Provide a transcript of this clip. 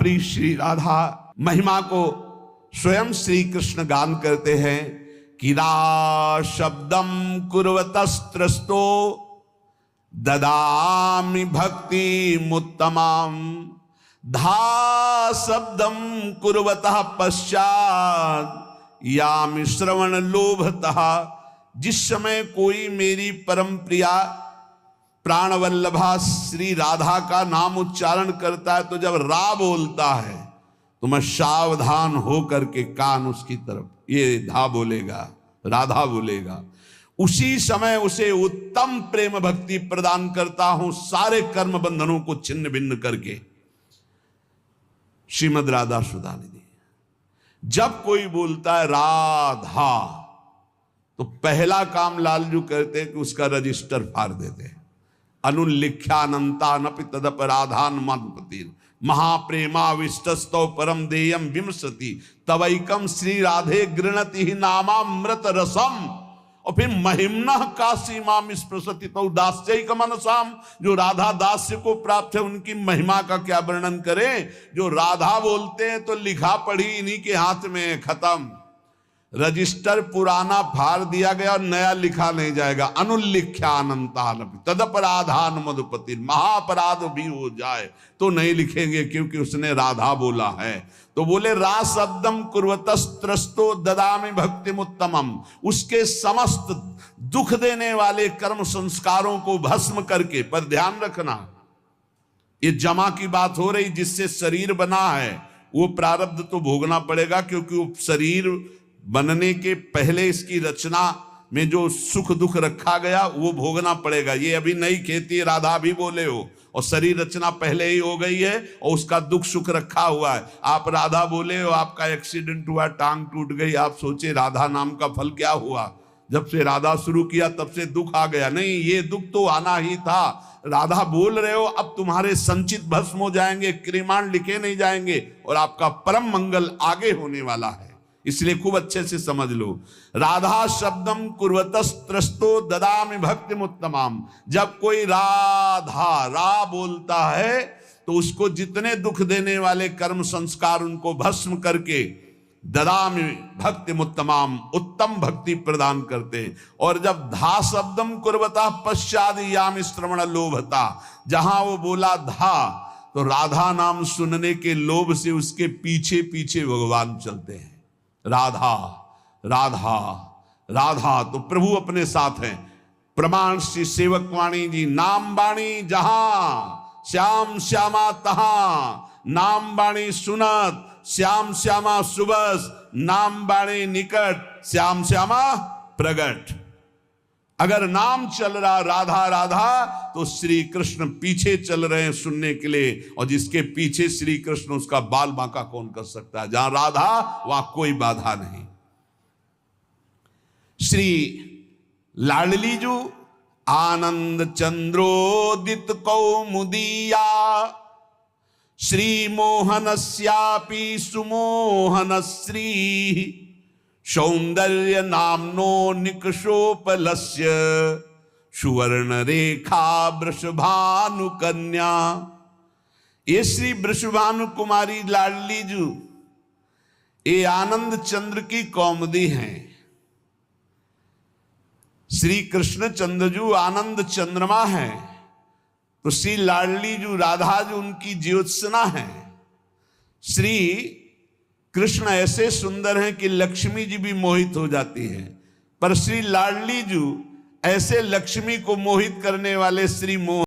प्रिय श्री राधा महिमा को स्वयं श्री कृष्ण गान करते हैं कि रा शब्दम कुर्वतस्त्रस्तो ददामि भक्ति मुत्तमाम, धा शब्दम कुर्वतः पश्चात यामि श्रवण लोभतः। जिस समय कोई मेरी परम प्रिया प्राणवल्लभा श्री राधा का नाम उच्चारण करता है तो जब रा बोलता है तो मैं सावधान हो करके कान उसकी तरफ, ये धा बोलेगा, राधा बोलेगा, उसी समय उसे उत्तम प्रेम भक्ति प्रदान करता हूं, सारे कर्म बंधनों को छिन्न भिन्न करके। श्रीमद राधा सुधानिधि। जब कोई बोलता है राधा तो पहला काम लालजू करते हैं कि उसका रजिस्टर फाड़ देते हैं। अनुल्लिख्यानंतानपि तदपराधान मधुपतिर महाप्रेमाविष्टस्तौ परम देयम विमसति तवैकम श्री राधे गृणति ही नामामृत रसम। और फिर महिम्ना काशी माम स्पृशति तो दास्यैक मनसाम, जो राधा दास्य को प्राप्त है उनकी महिमा का क्या वर्णन करें। जो राधा बोलते हैं तो लिखा पढ़ी इन्हीं के हाथ में, खत्म। रजिस्टर पुराना फाड़ दिया गया और नया लिखा नहीं जाएगा। अनुल्लिख्यानंतानपि तदपराधान मधुपति, महाअपराध भी हो जाए तो नहीं लिखेंगे क्योंकि उसने राधा बोला है। तो बोले रा शब्दम कुर्वतस्त्रस्तो ददामि भक्ति मुत्तमम, उसके समस्त दुख देने वाले कर्म संस्कारों को भस्म करके। पर ध्यान रखना, ये जमा की बात हो रही, जिससे शरीर बना है वो प्रारब्ध तो भोगना पड़ेगा, क्योंकि वो शरीर बनने के पहले इसकी रचना में जो सुख दुख रखा गया वो भोगना पड़ेगा। ये अभी नई खेती, राधा भी बोले हो, और शरीर रचना पहले ही हो गई है और उसका दुख सुख रखा हुआ है। आप राधा बोले हो, आपका एक्सीडेंट हुआ, टांग टूट गई, आप सोचे राधा नाम का फल क्या हुआ। जब से राधा शुरू किया तब से दुख आ गया। नहीं, ये दुख तो आना ही था। राधा बोल रहे हो, अब तुम्हारे संचित भस्म हो जाएंगे, क्रिमाण लिखे नहीं जाएंगे और आपका परम मंगल आगे होने वाला है। इसलिए खूब अच्छे से समझ लो। राधा शब्दम कुर्वतस्त्रस्तो ददामि भक्ति मुत्तमाम। जब कोई राधा रा बोलता है तो उसको जितने दुख देने वाले कर्म संस्कार उनको भस्म करके ददामि भक्ति मुत्तमाम, उत्तम भक्ति प्रदान करते। और जब धा शब्दम कुर्वतः पश्चाद यामि श्रवण लोभता, जहां वो बोला धा तो राधा नाम सुनने के लोभ से उसके पीछे पीछे भगवान चलते हैं। राधा राधा राधा, तो प्रभु अपने साथ हैं। प्रमाण श्री सेवक वाणी जी, नाम बाणी जहां श्याम श्यामा तहां, नाम बाणी सुनत श्याम श्यामा सुबस, नाम बाणी निकट श्याम श्यामा प्रगट। अगर नाम चल रहा राधा राधा तो श्री कृष्ण पीछे चल रहे हैं सुनने के लिए, और जिसके पीछे श्री कृष्ण उसका बाल बांका कौन कर सकता है। जहां राधा वहां कोई बाधा नहीं। श्री लाडली जू आनंद चंद्रोदित कौमुदीया, श्री मोहनस्यापि सुमोहन श्री सौंदर्य नामनो निकषोपलस्य, सुवर्ण रेखा वृषभानु कन्या। ये श्री वृषभानु कुमारी लाडली जू ये आनंद चंद्र की कौमुदी हैं। श्री कृष्ण चंद्रजू आनंद चंद्रमा है, तो श्री लाडली जू राधा जू उनकी ज्योत्सना है। श्री कृष्ण ऐसे सुंदर हैं कि लक्ष्मी जी भी मोहित हो जाती है, पर श्री लाडली जू ऐसे लक्ष्मी को मोहित करने वाले श्री मोहन